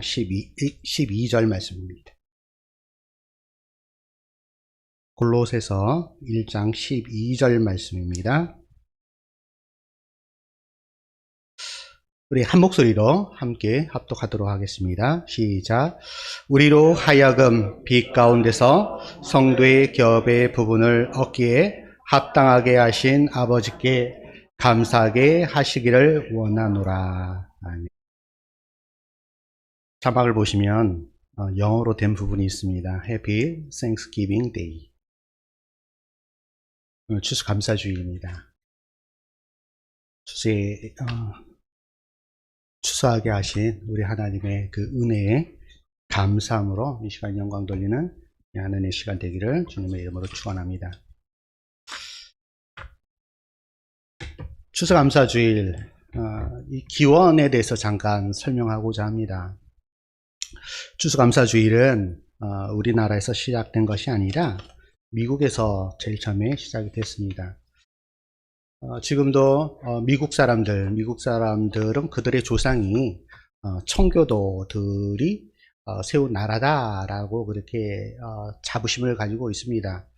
1장 12절 말씀입니다. 골로새서 1장 12절 말씀입니다. 우리 한 목소리로 함께 합독하도록 하겠습니다. 시작. 우리로 하여금 빛 가운데서 성도의 겹의 부분을 얻기에 합당하게 하신 아버지께 감사하게 하시기를 원하노라. 아멘. 자막을 보시면 영어로 된 부분이 있습니다. Happy Thanksgiving Day. 추수감사주일입니다. 추수하게 하신 우리 하나님의 그 은혜에 감사함으로 이 시간 영광 돌리는 하나님의 시간 되기를 주님의 이름으로 축원합니다. 추수감사주일, 이 기원에 대해서 잠깐 설명하고자 합니다. 추수감사주일은 우리나라에서 시작된 것이 아니라 미국에서 제일 처음에 시작이 됐습니다. 지금도 미국 사람들은 그들의 조상이 청교도들이 세운 나라다라고 그렇게 자부심을 가지고 있습니다.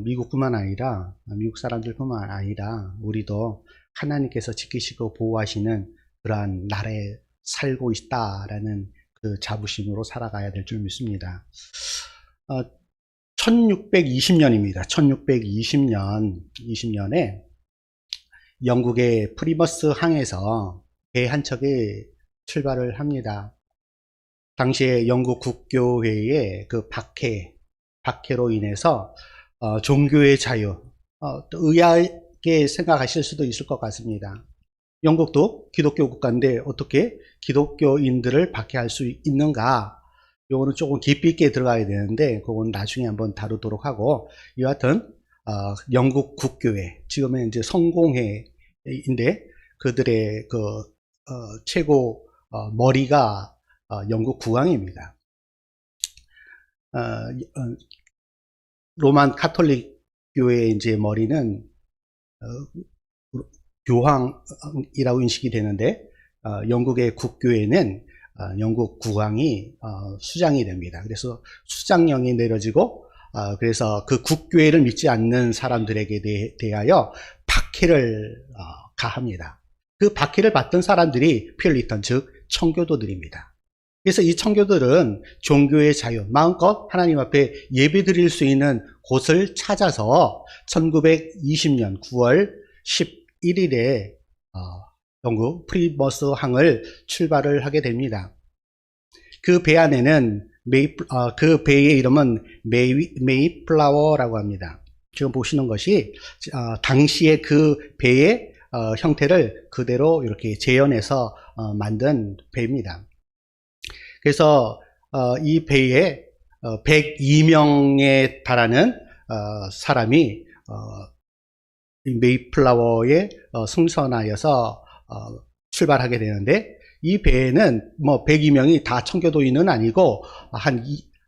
미국뿐만 아니라 미국 사람들뿐만 아니라 우리도 하나님께서 지키시고 보호하시는 그러한 나라에 살고 있다라는 그 자부심으로 살아가야 될 줄 믿습니다. 1620년입니다. 1620년에 영국의 프리머스 항에서 배 한 척이 출발을 합니다. 당시에 영국 국교회의 그 박해로 인해서 종교의 자유, 의아하게 생각하실 수도 있을 것 같습니다. 영국도 기독교 국가인데 어떻게 기독교인들을 박해할 수 있는가? 요거는 조금 깊이 있게 들어가야 되는데 그건 나중에 한번 다루도록 하고, 여하튼 영국 국교회, 지금은 이제 성공회인데 그들의 그 최고 머리가 영국 국왕입니다. 로만 카톨릭 교회의 이제 머리는 교황이라고 인식이 되는데 영국의 국교회는 영국 국왕이 수장이 됩니다. 그래서 수장령이 내려지고 그래서 그 국교회를 믿지 않는 사람들에게 대하여 박해를 가합니다. 그 박해를 받던 사람들이 퓨리턴, 즉 청교도들입니다. 그래서 이 청교도들은 종교의 자유, 마음껏 하나님 앞에 예배 드릴 수 있는 곳을 찾아서 1920년 9월 11일에 영국 프리머스 항을 출발을 하게 됩니다. 그 배 안에는 그 배의 이름은 메이플라워라고 합니다. 지금 보시는 것이 당시의 그 배의 형태를 그대로 이렇게 재현해서 만든 배입니다. 그래서 이 배에 102명에 달하는 사람이 메이플라워에 승선하여서 출발하게 되는데, 이 배에는 102명이 다 청교도인은 아니고 한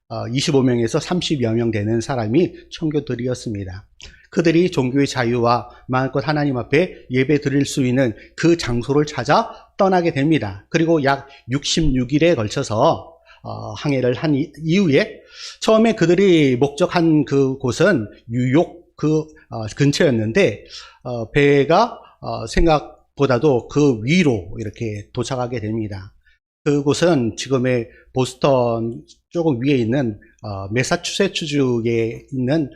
25명에서 30여 명 되는 사람이 청교도들이었습니다. 그들이 종교의 자유와 마음껏 하나님 앞에 예배 드릴 수 있는 그 장소를 찾아 떠나게 됩니다. 그리고 약 66일에 걸쳐서 항해를 한 이후에 처음에 그들이 목적한 그 곳은 뉴욕 그 근처였는데 배가 생각보다도 그 위로 이렇게 도착하게 됩니다. 그곳은 지금의 보스턴 조금 위에 있는 매사추세츠주에 있는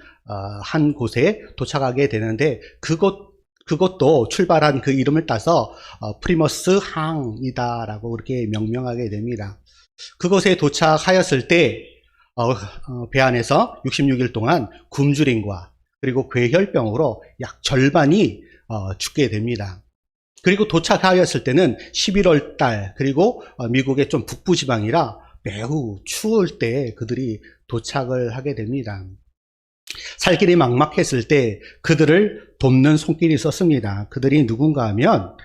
한 곳에 도착하게 되는데, 그것도 출발한 그 이름을 따서 프리머스 항이다라고 그렇게 명명하게 됩니다. 그곳에 도착하였을 때 배 안에서 66일 동안 굶주림과 그리고 괴혈병으로 약 절반이 죽게 됩니다. 그리고 도착하였을 때는 11월 달, 그리고 미국의 좀 북부 지방이라 매우 추울 때 그들이 도착을 하게 됩니다. 살 길이 막막했을 때 그들을 돕는 손길이 있었습니다. 그들이 누군가 하면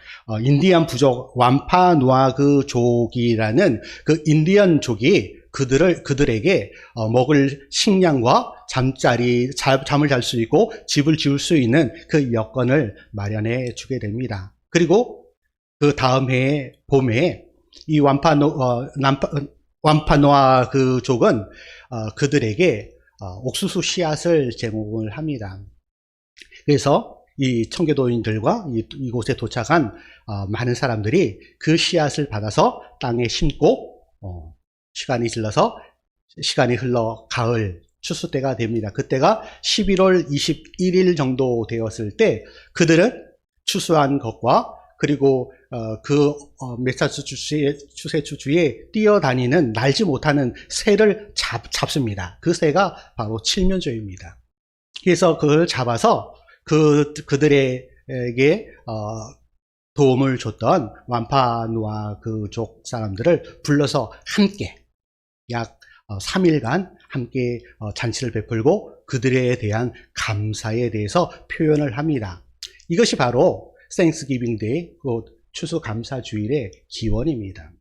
인디안 부족 완파누아그족이라는 그 인디언족이 그들에게 먹을 식량과 잠을 잘 수 있고 집을 지을 수 있는 그 여건을 마련해 주게 됩니다. 그리고 그 다음 해 봄에 이 완파노아 그족은 그들에게 옥수수 씨앗을 제공을 합니다. 그래서 이 청교도인들과 이곳에 도착한 많은 사람들이 그 씨앗을 받아서 땅에 심고 시간이 흘러 가을 추수 때가 됩니다. 그때가 11월 21일 정도 되었을 때 그들은 추수한 것과 그리고 매사추세츠주에 뛰어다니는 날지 못하는 새를 잡습니다. 그 새가 바로 칠면조입니다. 그래서 그걸 잡아서 그들에게 도움을 줬던 완파노아 그족 사람들을 불러서 함께 약 3일간 함께 잔치를 베풀고 그들에 대한 감사에 대해서 표현을 합니다. 이것이 바로 땡스기빙 데이, 추수감사주일의 기원입니다.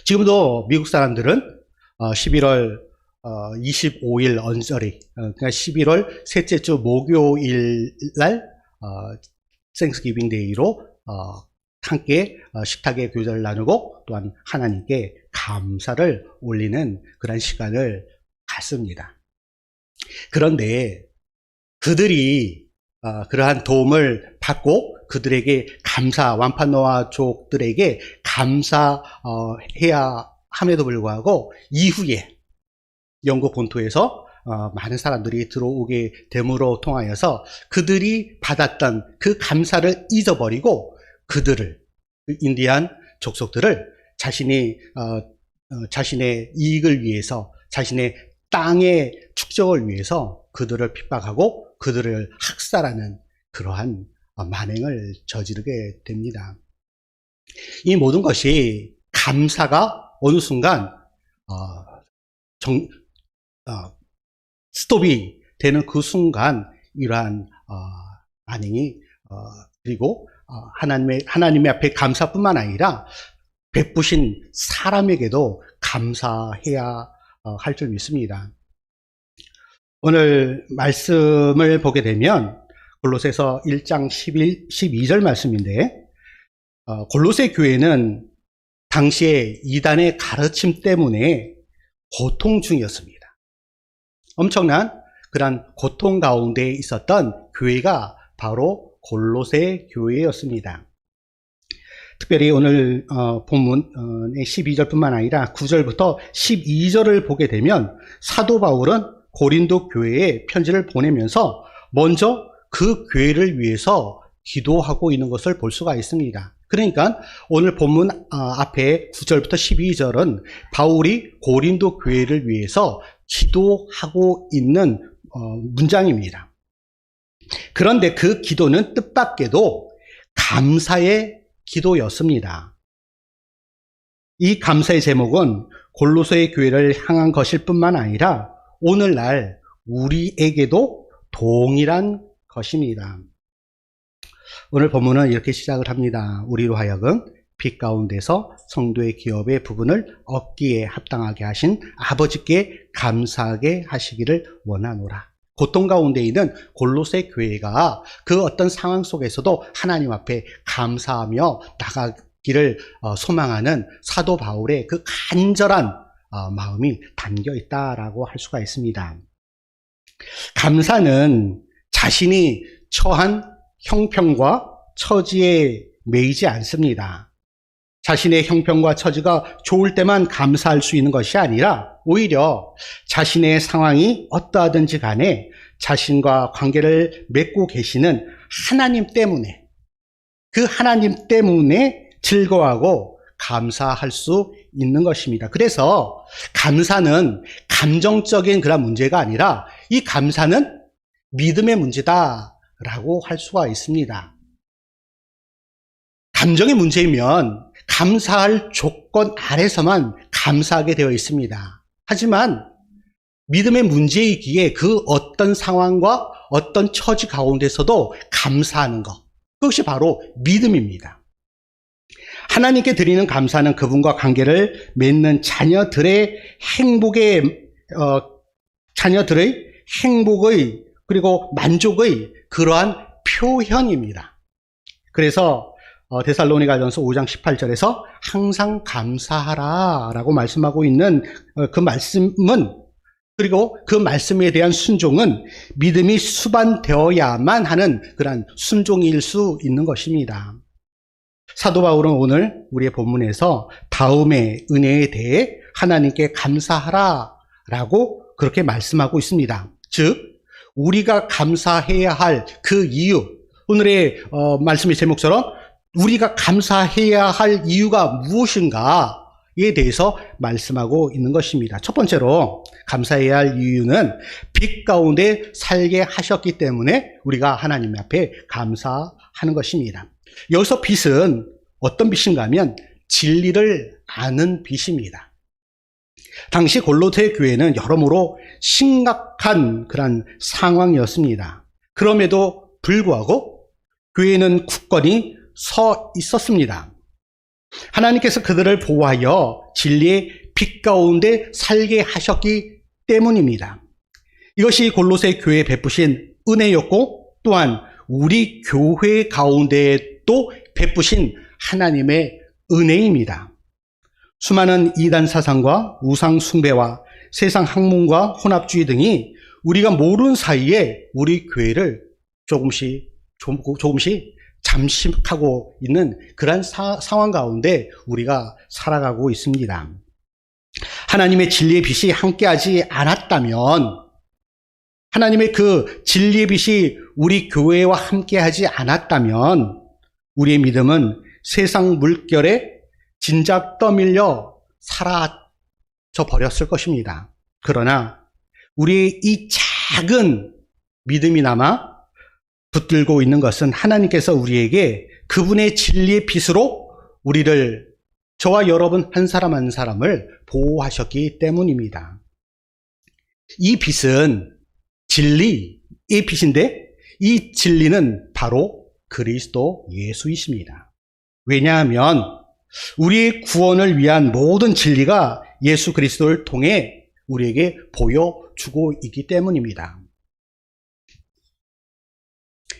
지금도 미국 사람들은 11월 25일 언저리, 그러니까 11월 셋째 주 목요일 날 땡스기빙 데이로 함께 식탁의 교제를 나누고 또한 하나님께 감사를 올리는 그런 시간을 갖습니다. 그런데 그들이 그러한 도움을 받고 그들에게 완파노아족들에게 감사해야 함에도 불구하고 이후에 영국 본토에서 많은 사람들이 들어오게 됨으로 통하여서 그들이 받았던 그 감사를 잊어버리고 그들을, 인디안 족속들을 자신의 이익을 위해서, 자신의 땅의 축적을 위해서 그들을 핍박하고 그들을 학살하는 그러한 만행을 저지르게 됩니다. 이 모든 것이 감사가 어느 순간 스톱이 되는 그 순간 이러한 만행이 그리고 하나님의 앞에 감사뿐만 아니라 베푸신 사람에게도 감사해야 할 줄 믿습니다. 오늘 말씀을 보게 되면 골로새서 1장 12절 말씀인데 골로새 교회는 당시에 이단의 가르침 때문에 고통 중이었습니다. 엄청난 그런 고통 가운데 있었던 교회가 바로 골로새 교회였습니다. 특별히 오늘 본문의 12절뿐만 아니라 9절부터 12절을 보게 되면 사도 바울은 고린도 교회에 편지를 보내면서 먼저 그 교회를 위해서 기도하고 있는 것을 볼 수가 있습니다. 그러니까 오늘 본문 앞에 9절부터 12절은 바울이 고린도 교회를 위해서 기도하고 있는 문장입니다. 그런데 그 기도는 뜻밖에도 감사의 기도였습니다. 이 감사의 제목은 골로새의 교회를 향한 것일 뿐만 아니라 오늘날 우리에게도 동일한 것입니다. 오늘 본문은 이렇게 시작을 합니다. 우리로 하여금 빛 가운데서 성도의 기업의 부분을 얻기에 합당하게 하신 아버지께 감사하게 하시기를 원하노라. 고통 가운데 있는 골로새 교회가 그 어떤 상황 속에서도 하나님 앞에 감사하며 나가기를 소망하는 사도 바울의 그 간절한 마음이 담겨 있다라고 할 수가 있습니다. 감사는 자신이 처한 형편과 처지에 매이지 않습니다. 자신의 형편과 처지가 좋을 때만 감사할 수 있는 것이 아니라 오히려 자신의 상황이 어떠하든지 간에 자신과 관계를 맺고 계시는 하나님 때문에, 그 하나님 때문에 즐거워하고 감사할 수 있는 것입니다. 그래서 감사는 감정적인 그런 문제가 아니라 이 감사는 믿음의 문제다라고 할 수가 있습니다. 감정의 문제이면 감사할 조건 아래서만 감사하게 되어 있습니다. 하지만 믿음의 문제이기에 그 어떤 상황과 어떤 처지 가운데서도 감사하는 것, 그것이 바로 믿음입니다. 하나님께 드리는 감사는 그분과 관계를 맺는 자녀들의 행복의 그리고 만족의 그러한 표현입니다. 그래서 데살로니가전서 5장 18절에서 항상 감사하라 라고 말씀하고 있는 그 말씀은, 그리고 그 말씀에 대한 순종은 믿음이 수반되어야만 하는 그러한 순종일 수 있는 것입니다. 사도 바울은 오늘 우리의 본문에서 다음의 은혜에 대해 하나님께 감사하라 라고 그렇게 말씀하고 있습니다. 즉 우리가 감사해야 할 그 이유, 오늘의 말씀의 제목처럼 우리가 감사해야 할 이유가 무엇인가에 대해서 말씀하고 있는 것입니다. 첫 번째로 감사해야 할 이유는 빛 가운데 살게 하셨기 때문에 우리가 하나님 앞에 감사하는 것입니다. 여기서 빛은 어떤 빛인가 하면 진리를 아는 빛입니다. 당시 골로새 교회는 여러모로 심각한 그런 상황이었습니다. 그럼에도 불구하고 교회는 굳건히 서 있었습니다. 하나님께서 그들을 보호하여 진리의 빛 가운데 살게 하셨기 때문입니다. 이것이 골로새 교회에 베푸신 은혜였고, 또한 우리 교회 가운데도 베푸신 하나님의 은혜입니다. 수많은 이단 사상과 우상 숭배와 세상 학문과 혼합주의 등이 우리가 모르는 사이에 우리 교회를 조금씩 잠식하고 있는 그런 상황 가운데 우리가 살아가고 있습니다. 하나님의 진리의 빛이 함께하지 않았다면, 하나님의 그 진리의 빛이 우리 교회와 함께하지 않았다면 우리의 믿음은 세상 물결에 진작 떠밀려 사라져 버렸을 것입니다. 그러나 우리의 이 작은 믿음이 남아 붙들고 있는 것은 하나님께서 우리에게 그분의 진리의 빛으로 우리를, 저와 여러분 한 사람 한 사람을 보호하셨기 때문입니다. 이 빛은 진리의 빛인데 이 진리는 바로 그리스도 예수이십니다. 왜냐하면 우리의 구원을 위한 모든 진리가 예수 그리스도를 통해 우리에게 보여주고 있기 때문입니다.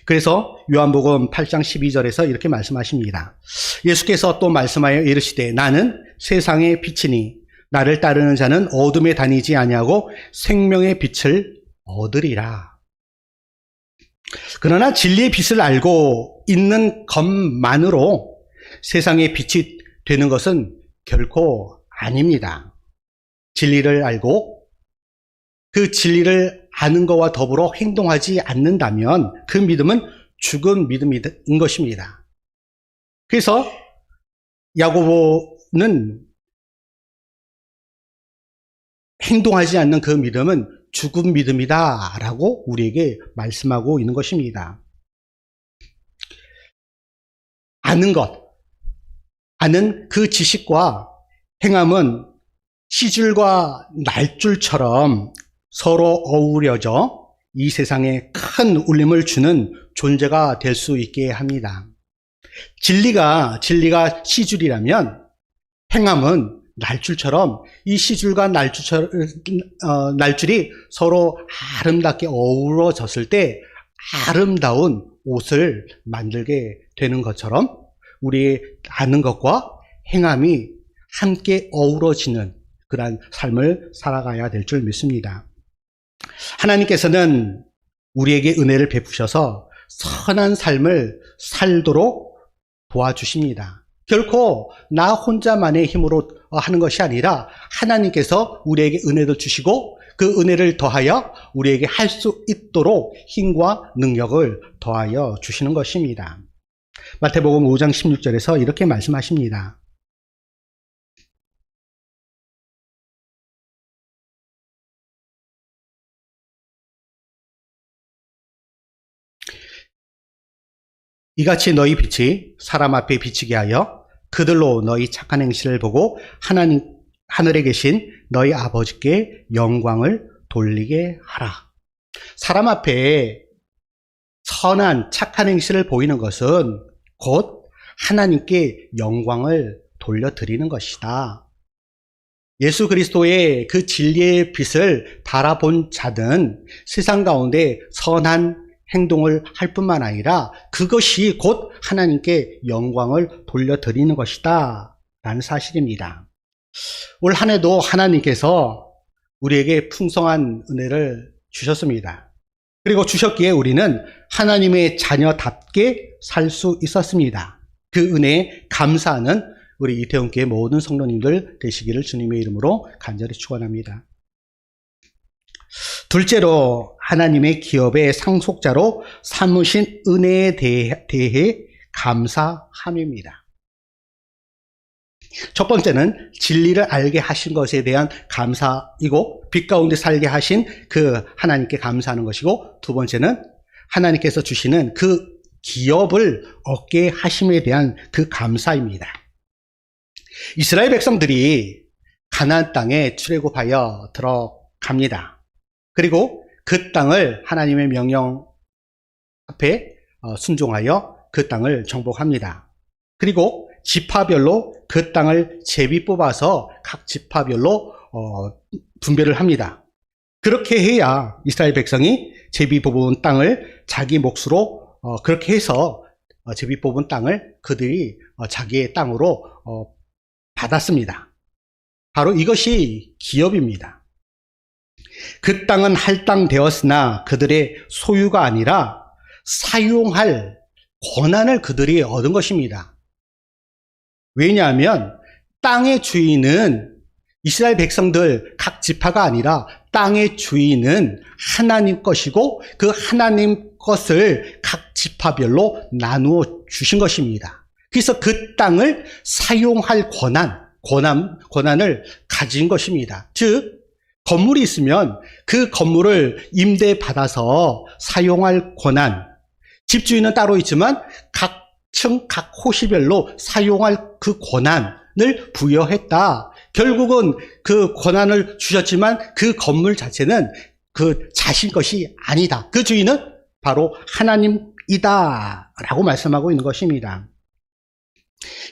그래서 요한복음 8장 12절에서 이렇게 말씀하십니다. 예수께서 또 말씀하여 이르시되 나는 세상의 빛이니 나를 따르는 자는 어둠에 다니지 아니하고 생명의 빛을 얻으리라. 그러나 진리의 빛을 알고 있는 것만으로 세상의 빛이 되는 것은 결코 아닙니다. 진리를 알고 그 진리를 아는 것과 더불어 행동하지 않는다면 그 믿음은 죽은 믿음인 것입니다. 그래서 야고보는 행동하지 않는 그 믿음은 죽은 믿음이다 라고 우리에게 말씀하고 있는 것입니다. 아는 그 지식과 행함은 시줄과 날줄처럼 서로 어우러져 이 세상에 큰 울림을 주는 존재가 될 수 있게 합니다. 진리가 시줄이라면 행함은 날줄처럼 이 시줄과 날줄이 서로 아름답게 어우러졌을 때 아름다운 옷을 만들게 되는 것처럼 우리의 아는 것과 행함이 함께 어우러지는 그러한 삶을 살아가야 될 줄 믿습니다. 하나님께서는 우리에게 은혜를 베푸셔서 선한 삶을 살도록 도와주십니다. 결코 나 혼자만의 힘으로 하는 것이 아니라 하나님께서 우리에게 은혜를 주시고 그 은혜를 더하여 우리에게 할 수 있도록 힘과 능력을 더하여 주시는 것입니다. 마태복음 5장 16절에서 이렇게 말씀하십니다. 이같이 너희 빛이 사람 앞에 비치게 하여 그들로 너희 착한 행실을 보고 하늘에 계신 너희 아버지께 영광을 돌리게 하라. 사람 앞에 선한 착한 행실을 보이는 것은 곧 하나님께 영광을 돌려드리는 것이다. 예수 그리스도의 그 진리의 빛을 바라본 자는 세상 가운데 선한 행동을 할 뿐만 아니라 그것이 곧 하나님께 영광을 돌려드리는 것이다 라는 사실입니다. 올 한 해도 하나님께서 우리에게 풍성한 은혜를 주셨습니다. 그리고 주셨기에 우리는 하나님의 자녀답게 살 수 있었습니다. 그 은혜에 감사하는 우리 이태원 교회 모든 성도님들 되시기를 주님의 이름으로 간절히 축원합니다. 둘째로 하나님의 기업의 상속자로 삼으신 은혜에 대해 감사함입니다. 첫 번째는 진리를 알게 하신 것에 대한 감사이고 빛 가운데 살게 하신 그 하나님께 감사하는 것이고, 두 번째는 하나님께서 주시는 그 기업을 얻게 하심에 대한 그 감사입니다. 이스라엘 백성들이 가나안 땅에 출애굽하여 들어갑니다. 그리고 그 땅을 하나님의 명령 앞에 순종하여 그 땅을 정복합니다. 그리고 지파별로 그 땅을 제비 뽑아서 각 지파별로 분배를 합니다. 그렇게 해야 이스라엘 백성이 제비 뽑은 땅을 자기 몫으로 그렇게 해서 제비 뽑은 땅을 그들이 자기의 땅으로 받았습니다. 바로 이것이 기업입니다. 그 땅은 할당되었으나 그들의 소유가 아니라 사용할 권한을 그들이 얻은 것입니다. 왜냐하면 땅의 주인은 이스라엘 백성들 각 지파가 아니라 땅의 주인은 하나님 것이고 그 하나님 것을 각 지파별로 나누어 주신 것입니다. 그래서 그 땅을 사용할 권한을 가진 것입니다. 즉 건물이 있으면 그 건물을 임대받아서 사용할 권한, 집주인은 따로 있지만 각 층, 각 호시별로 사용할 그 권한을 부여했다. 결국은 그 권한을 주셨지만 그 건물 자체는 그 자신 것이 아니다. 그 주인은 바로 하나님이다 라고 말씀하고 있는 것입니다.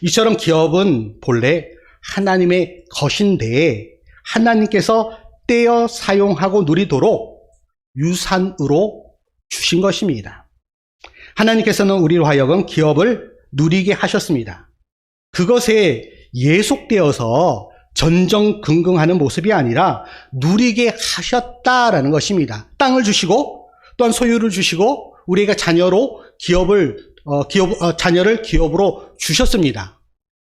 이처럼 기업은 본래 하나님의 것인데 하나님께서 떼어 사용하고 누리도록 유산으로 주신 것입니다. 하나님께서는 우리로 하여금 기업을 누리게 하셨습니다. 그것에 예속되어서 전전긍긍하는 모습이 아니라 누리게 하셨다라는 것입니다. 땅을 주시고 또한 소유를 주시고 우리가 자녀로 자녀를 기업으로 주셨습니다.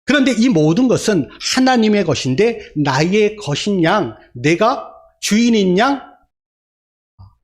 그런데 이 모든 것은 하나님의 것인데 나의 것인 양, 내가 주인인 양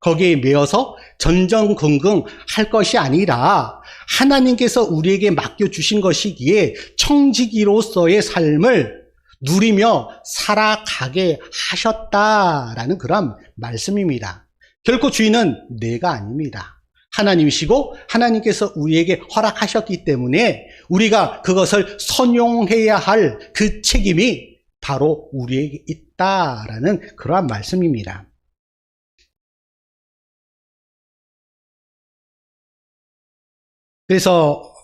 거기에 매여서 전전긍긍 할 것이 아니라 하나님께서 우리에게 맡겨주신 것이기에 청지기로서의 삶을 누리며 살아가게 하셨다라는 그런 말씀입니다. 결코 주인은 내가 아닙니다. 하나님이시고 하나님께서 우리에게 허락하셨기 때문에 우리가 그것을 선용해야 할 그 책임이 바로 우리에게 있다라는 그러한 말씀입니다. 그래서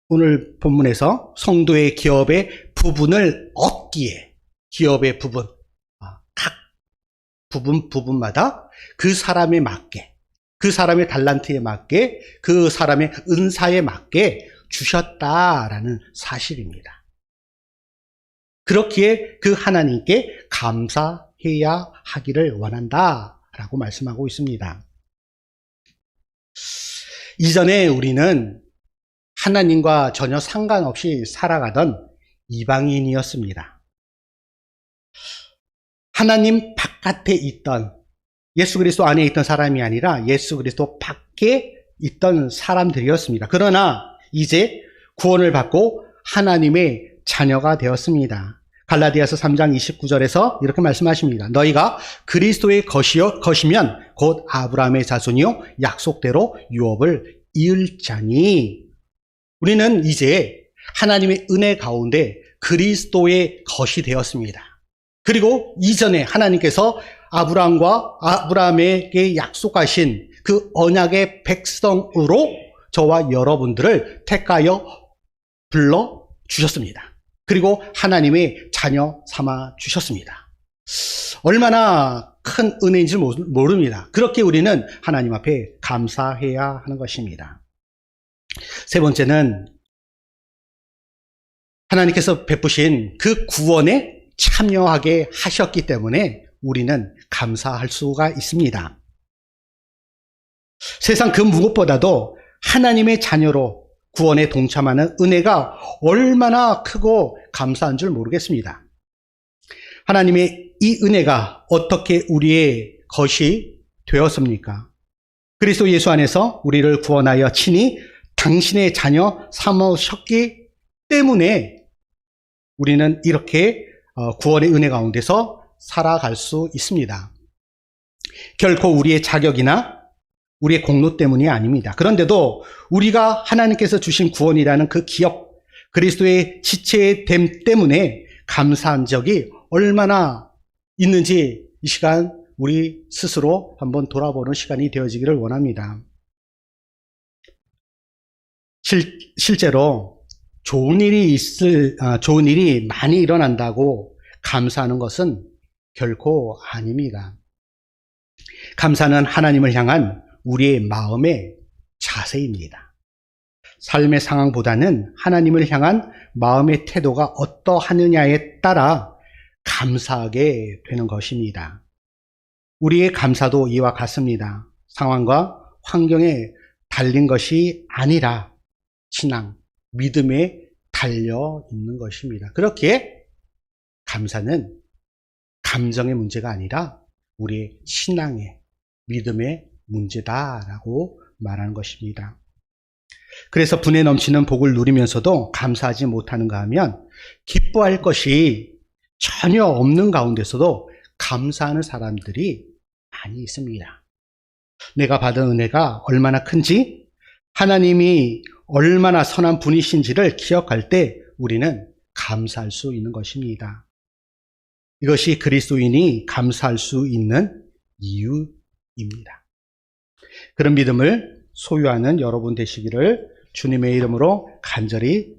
오늘 본문에서 성도의 기업의 부분을 얻기에 기업의 부분, 각 부분마다 그 사람에 맞게, 그 사람의 달란트에 맞게, 그 사람의 은사에 맞게 주셨다라는 사실입니다. 그렇기에 그 하나님께 감사해야 하기를 원한다라고 말씀하고 있습니다. 이전에 우리는 하나님과 전혀 상관없이 살아가던 이방인이었습니다. 하나님 바깥에 있던, 예수 그리스도 안에 있던 사람이 아니라 예수 그리스도 밖에 있던 사람들이었습니다. 그러나 이제 구원을 받고 하나님의 자녀가 되었습니다. 갈라디아서 3장 29절에서 이렇게 말씀하십니다. 너희가 그리스도의 것이면 곧 아브라함의 자손이요 약속대로 유업을 이을 자니. 우리는 이제 하나님의 은혜 가운데 그리스도의 것이 되었습니다. 그리고 이전에 하나님께서 아브라함에게 약속하신 그 언약의 백성으로 저와 여러분들을 택하여 불러 주셨습니다. 그리고 하나님의 자녀 삼아 주셨습니다. 얼마나 큰 은혜인지 모릅니다. 그렇게 우리는 하나님 앞에 감사해야 하는 것입니다. 세 번째는 하나님께서 베푸신 그 구원에 참여하게 하셨기 때문에 우리는 감사할 수가 있습니다. 세상 그 무엇보다도 하나님의 자녀로 구원에 동참하는 은혜가 얼마나 크고 감사한 줄 모르겠습니다. 하나님의 이 은혜가 어떻게 우리의 것이 되었습니까? 그리스도 예수 안에서 우리를 구원하여 친히 당신의 자녀 삼으셨기 때문에 우리는 이렇게 구원의 은혜 가운데서 살아갈 수 있습니다. 결코 우리의 자격이나 우리의 공로 때문이 아닙니다. 그런데도 우리가 하나님께서 주신 구원이라는 그 기업, 그리스도의 지체됨 때문에 감사한 적이 얼마나 있는지 이 시간 우리 스스로 한번 돌아보는 시간이 되어지기를 원합니다. 실제로 좋은 일이 많이 일어난다고 감사하는 것은 결코 아닙니다. 감사는 하나님을 향한 우리의 마음의 자세입니다. 삶의 상황보다는 하나님을 향한 마음의 태도가 어떠하느냐에 따라 감사하게 되는 것입니다. 우리의 감사도 이와 같습니다. 상황과 환경에 달린 것이 아니라 신앙, 믿음에 달려 있는 것입니다. 그렇기에 감사는 감정의 문제가 아니라 우리의 신앙의, 믿음의 문제다라고 말하는 것입니다. 그래서 분에 넘치는 복을 누리면서도 감사하지 못하는가 하면 기뻐할 것이 전혀 없는 가운데서도 감사하는 사람들이 많이 있습니다. 내가 받은 은혜가 얼마나 큰지, 하나님이 얼마나 선한 분이신지를 기억할 때 우리는 감사할 수 있는 것입니다. 이것이 그리스도인이 감사할 수 있는 이유입니다. 그런 믿음을 소유하는 여러분 되시기를 주님의 이름으로 간절히